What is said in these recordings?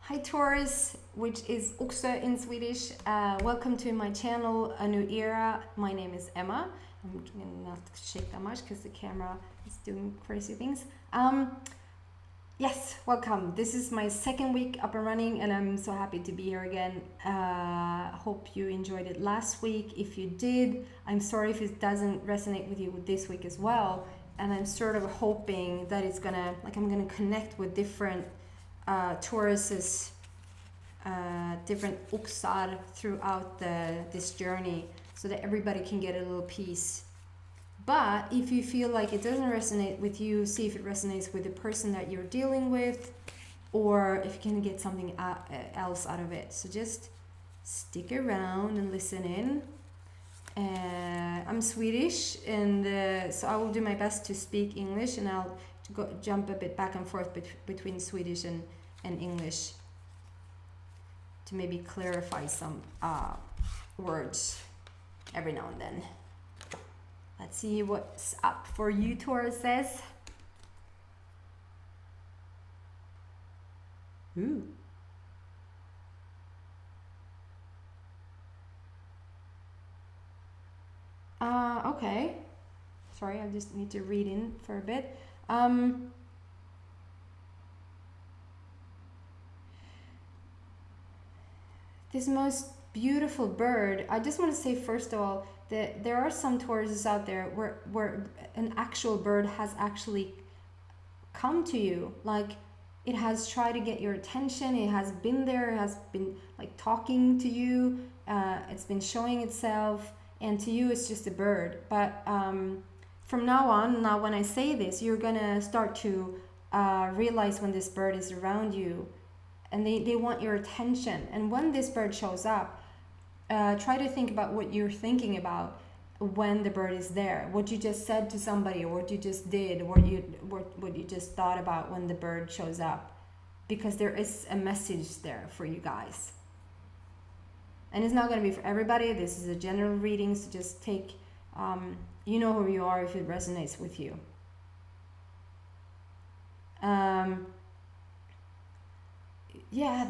Hi Taurus, which is Oxen in Swedish. Welcome to my channel, A New Era. My name is Emma. I'm gonna not shake that much because the camera is doing crazy things. Yes, welcome. This is my second week up and running and I'm so happy to be here again. Hope you enjoyed it last week. If you did, I'm sorry if it doesn't resonate with you with this week as well. And I'm sort of hoping that it's gonna, I'm gonna connect with different Taurus's different Oxar throughout this journey so that everybody can get a little piece. But if you feel like it doesn't resonate with you, see if it resonates with the person that you're dealing with or if you can get something else out of it. So just stick around and listen in. I'm Swedish and so I will do my best to speak English and I'll jump a bit back and forth between Swedish and English to maybe clarify some words every now and then. Let's see what's up for you, Taurus says. Ooh. Okay. Sorry, I just need to read in for a bit. This most beautiful bird, I just want to say first of all that there are some Tauruses out there where an actual bird has actually come to you, like it has tried to get your attention, it has been there, it has been like talking to you, it's been showing itself, and to you it's just a bird. But from now on, now when I say this, you're gonna start to realize when this bird is around you and they want your attention. And when this bird shows up, try to think about what you're thinking about when the bird is there, what you just said to somebody or what you just did, or what you just thought about when the bird shows up, because there is a message there for you guys. And it's not going to be for everybody. This is a general reading, so just take you know who you are if it resonates with you. Yeah,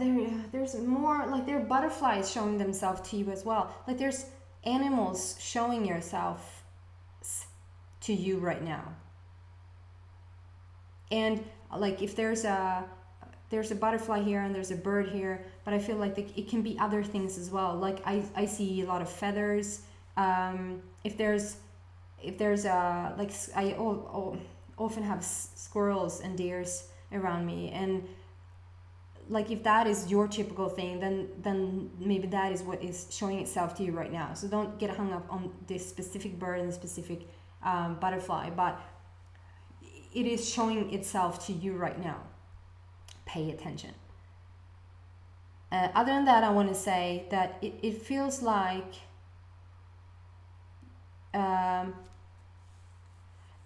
there's more, like there are butterflies showing themselves to you as well. Like there's animals showing yourself to you right now. And like if there's a butterfly here and there's a bird here, but I feel like it can be other things as well. Like I see a lot of feathers. If there's like I often have squirrels and deers around me, and like if that is your typical thing, then maybe that is what is showing itself to you right now. So don't get hung up on this specific bird and specific butterfly, but it is showing itself to you right now. Pay attention. Other than that, I want to say that it feels like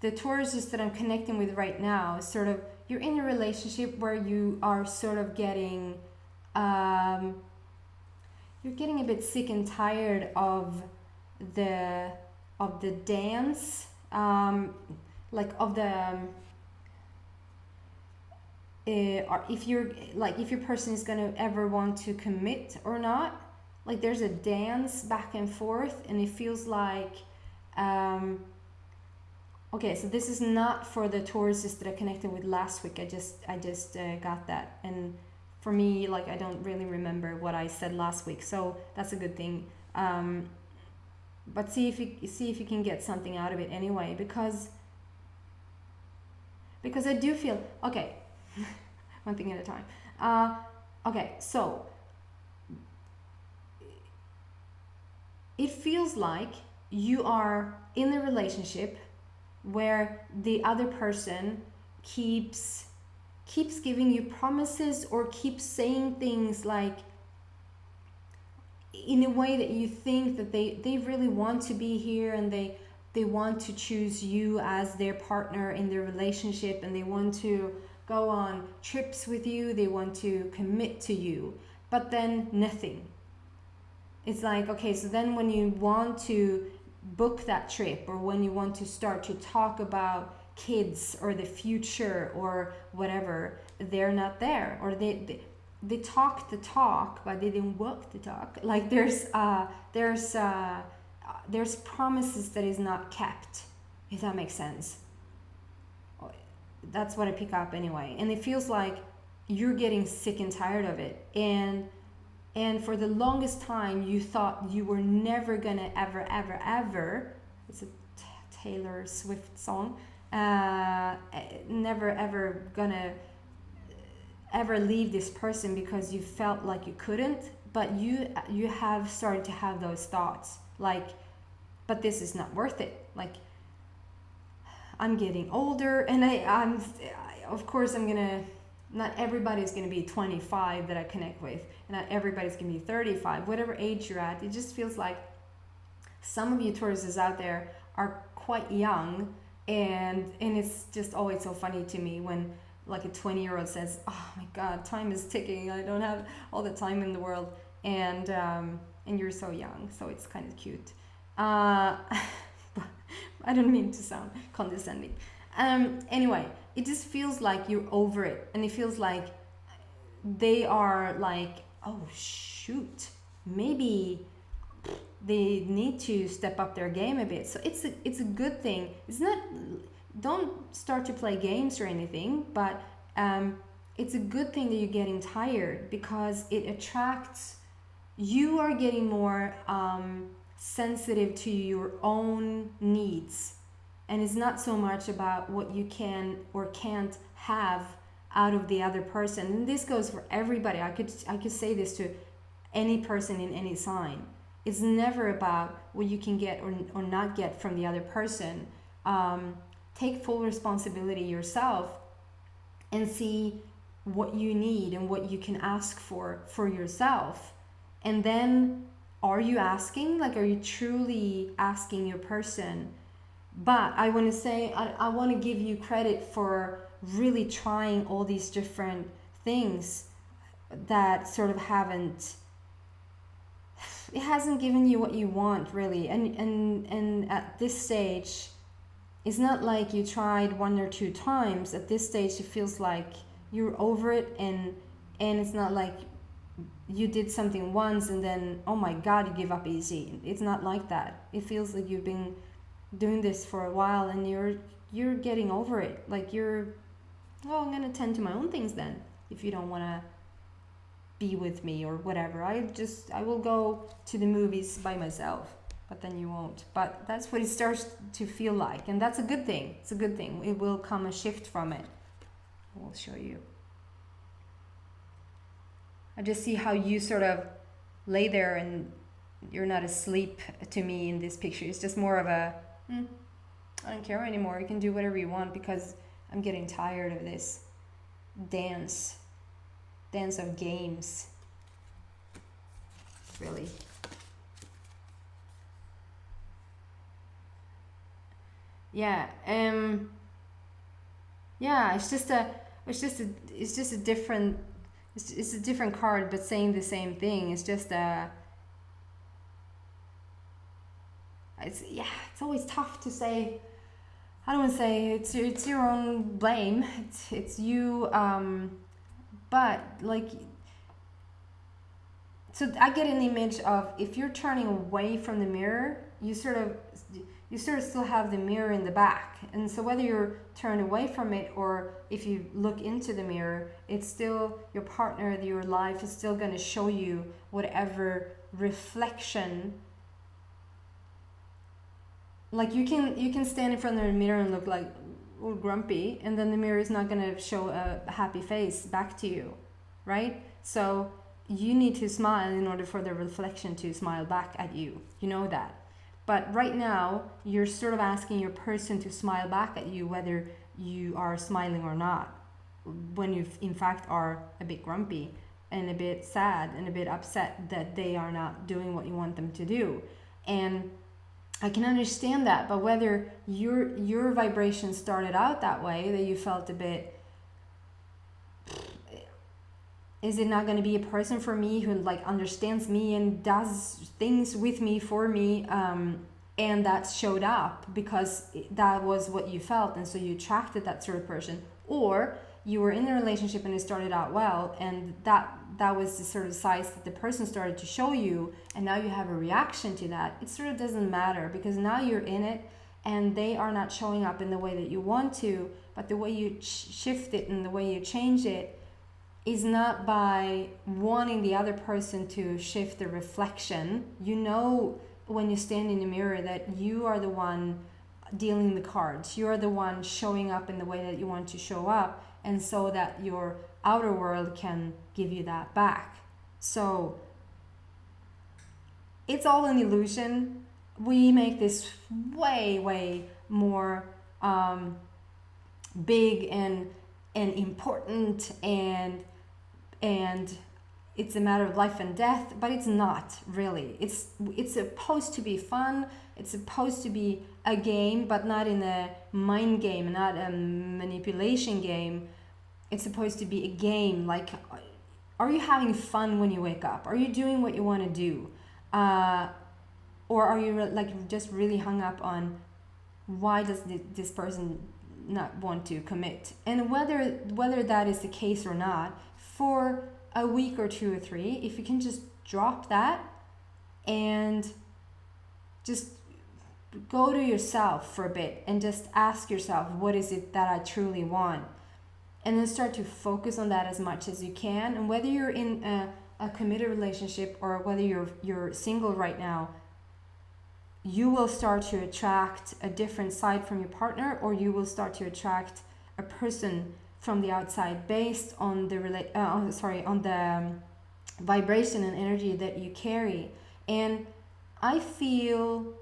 the Tauruses that I'm connecting with right now is sort of, you're in a relationship where you are sort of getting, you're getting a bit sick and tired of the dance, like of the, or if your person is gonna ever want to commit or not. Like there's a dance back and forth, and it feels like, okay, so this is not for the Tauruses that I connected with last week. I just got that, and for me, like I don't really remember what I said last week, so that's a good thing. But see if you can get something out of it anyway, because I do feel okay. One thing at a time. Okay, so it feels like you are in a relationship where the other person keeps giving you promises or keeps saying things like in a way that you think that they really want to be here, and they want to choose you as their partner in their relationship, and they want to go on trips with you, they want to commit to you, but then nothing. It's like, okay, so then when you want to book that trip, or when you want to start to talk about kids or the future or whatever, they're not there, or they talk the talk, but they didn't walk the talk. Like there's promises that is not kept, if that makes sense. That's what I pick up anyway. And it feels like you're getting sick and tired of it. And for the longest time, you thought you were never gonna ever, it's a Taylor Swift song, never ever gonna ever leave this person because you felt like you couldn't. But you have started to have those thoughts, like, but this is not worth it. Like, I'm getting older, and I'm of course I'm gonna, not everybody's gonna be 25 that I connect with, and not everybody's gonna be 35, whatever age you're at. It just feels like some of you Tauruses out there are quite young, and it's just always so funny to me when like a 20-year-old says, oh my god, time is ticking, I don't have all the time in the world, and you're so young, so it's kind of cute. I don't mean to sound condescending. Anyway, it just feels like you're over it, and it feels like they are like, oh shoot, maybe they need to step up their game a bit. So it's a good thing. It's not, don't start to play games or anything, but it's a good thing that you're getting tired, because it attracts, you are getting more sensitive to your own needs, and it's not so much about what you can or can't have out of the other person. And this goes for everybody. I could say this to any person in any sign. It's never about what you can get or not get from the other person. Take full responsibility yourself and see what you need and what you can ask for yourself. And then, are you asking? Like, are you truly asking your person? But I want to say, I want to give you credit for really trying all these different things that sort of it hasn't given you what you want, really. And at this stage, it's not like you tried 1 or 2 times. At this stage, it feels like you're over it, and it's not like you did something once and then, oh my god, you give up easy. It's not like that. It feels like you've been doing this for a while, and you're getting over it. Like, I'm gonna tend to my own things then, if you don't want to be with me or whatever. I will go to the movies by myself, but then you won't. But that's what it starts to feel like, and that's a good thing. It's a good thing. It will come a shift from it. I will show you. I just see how you sort of lay there, and you're not asleep to me in this picture. It's just more of a, I don't care anymore. You can do whatever you want, because I'm getting tired of this dance of games. Really. Yeah. Yeah. It's just a different. It's a different card, but saying the same thing. It's just it's always tough to say. I don't want to say it's your own blame. It's you. But like, so I get an image of, if you're turning away from the mirror, you sort of still have the mirror in the back. And so whether you're turned away from it or if you look into the mirror, it's still your partner, your life is still going to show you whatever reflection. Like, you can stand in front of the mirror and look like all grumpy, and then the mirror is not going to show a happy face back to you, right? So you need to smile in order for the reflection to smile back at you. You know that. But right now, you're sort of asking your person to smile back at you, whether you are smiling or not, when you in fact are a bit grumpy and a bit sad and a bit upset that they are not doing what you want them to do. And I can understand that, but whether your vibration started out that way, that you felt a bit, is it not going to be a person for me who like understands me and does things with me, for me, and that showed up because that was what you felt, and so you attracted that sort of person? Or you were in a relationship and it started out well, and that was the sort of size that the person started to show you, and now you have a reaction to that, it sort of doesn't matter, because now you're in it and they are not showing up in the way that you want to, but the way you shift it and the way you change it is not by wanting the other person to shift the reflection. You know, when you stand in the mirror, that you are the one dealing the cards. You are the one showing up in the way that you want to show up, and so that your outer world can give you that back. So it's all an illusion. We make this way more big and important, and it's a matter of life and death, but it's not really. It's supposed to be fun. It's supposed to be a game, but not in a mind game, not a manipulation game. It's supposed to be a game. Like, are you having fun when you wake up? Are you doing what you want to do? Or are you like just really hung up on why does this person not want to commit? And whether that is the case or not, for a week or 2 or 3, if you can just drop that and just go to yourself for a bit and just ask yourself, what is it that I truly want? And then start to focus on that as much as you can. And whether you're in a committed relationship or whether you're single right now, you will start to attract a different side from your partner, or you will start to attract a person from the outside based on the on the vibration and energy that you carry. And I feel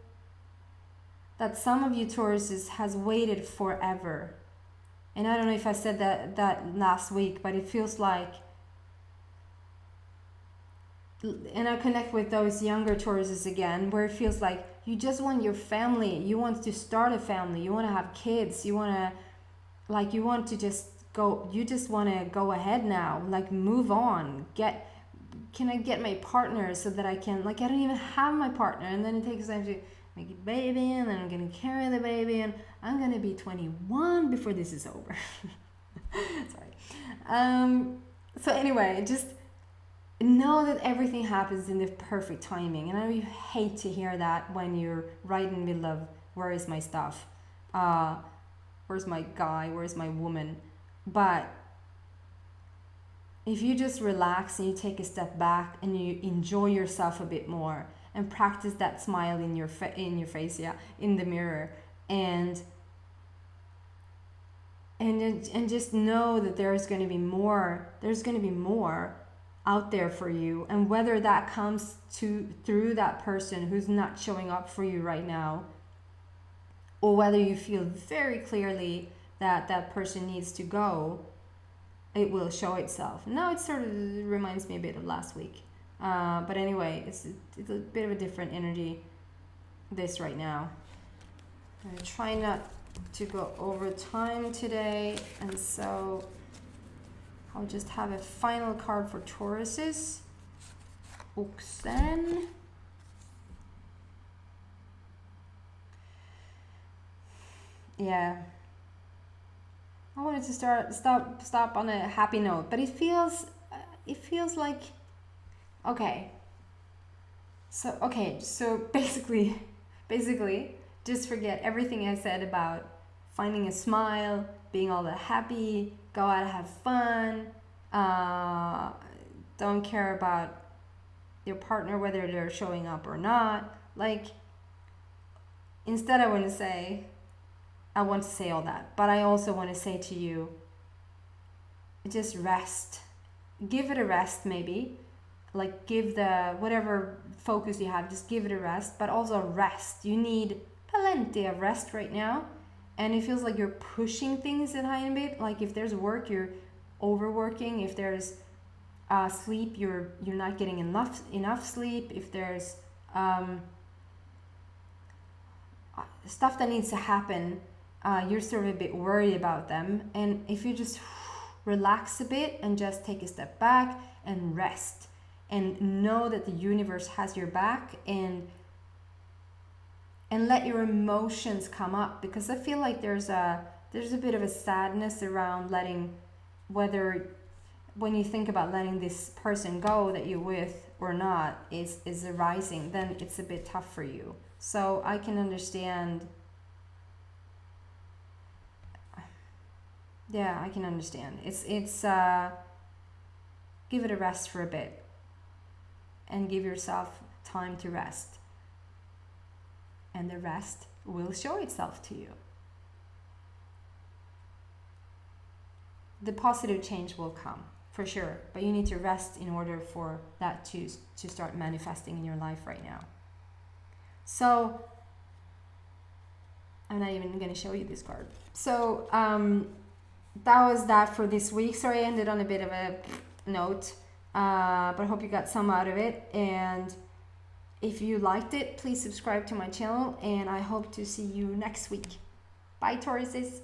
that some of you Tauruses has waited forever. And I don't know if I said that last week, but it feels like, and I connect with those younger Tauruses again, where it feels like you just want your family, you want to start a family, you want to have kids, you want to just want to go ahead now, like move on, can I get my partner so that I can, like, I don't even have my partner, and then it takes time to make a baby, and then I'm going to carry the baby, and I'm going to be 21 before this is over. Sorry. So anyway, just know that everything happens in the perfect timing. And I know you hate to hear that when you're right in the middle of, where is my stuff? Where's my guy? Where's my woman? But if you just relax and you take a step back and you enjoy yourself a bit more and practice that smile in your face, in the mirror, and just know that there's going to be more out there for you. And whether that comes through that person who's not showing up for you right now, or whether you feel very clearly that that person needs to go, it will show itself. Now it sort of reminds me a bit of last week. But anyway, it's a bit of a different energy this right now. I'm going to try not to go over time today, and so I'll just have a final card for Tauruses. Oxen. Yeah. I wanted to stop on a happy note, but it feels like, okay. So basically, just forget everything I said about finding a smile, being all that happy, go out and have fun. Don't care about your partner, whether they're showing up or not. Like, instead I want to say all that, but I also want to say to you, just rest. Give it a rest, maybe. Like, give the whatever focus you have, just give it a rest, but also rest. You need plenty of rest right now. And it feels like you're pushing things a tiny bit. Like, if there's work, you're overworking. If there's sleep, you're not getting enough sleep. If there's stuff that needs to happen, you're sort of a bit worried about them. And if you just relax a bit and just take a step back and rest and know that the universe has your back, and let your emotions come up, because I feel like there's a bit of a sadness around letting whether when you think about letting this person go that you're with or not is arising, then it's a bit tough for you. So I can understand. Yeah, I can understand. It's give it a rest for a bit and give yourself time to rest. And the rest will show itself to you. The positive change will come for sure, but you need to rest in order for that to start manifesting in your life right now. So I'm not even going to show you this card. So that was that for this week. Sorry, I ended on a bit of a note, but I hope you got some out of it. And if you liked it, please subscribe to my channel, and I hope to see you next week. Bye, Tauruses.